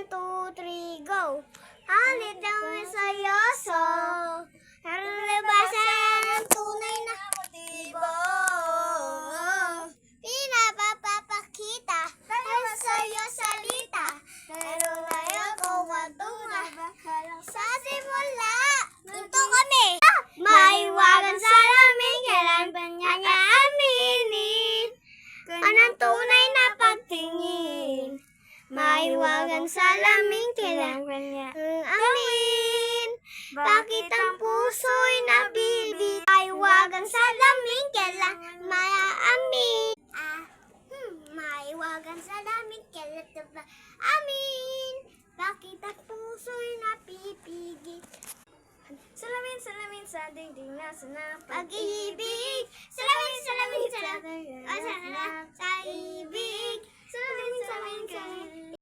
2, 3, go! Halit ang seryoso, naralabasan ang tunay na motibo. Pinapapakita, dahil sa'yo salita, pero ngayon kung matunga, sa simula. Ito kami! Maiwagan sa lamin, kailan ba niya aminin? Anong tunay na pagtingin? Maiwagan sa lamin, kailan ba niya amin? Bakit ang puso'y nabibig? Maiwagan sa lamin, kailan maamin? Maiwagan sa lamin, kailan ba amin? Bakit ang puso'y napipigil? Salamin, salamin sa dingding nasa na Pag-ibig, salamin, salamin, salamin, sa ibig, salamin, salamin, salamin.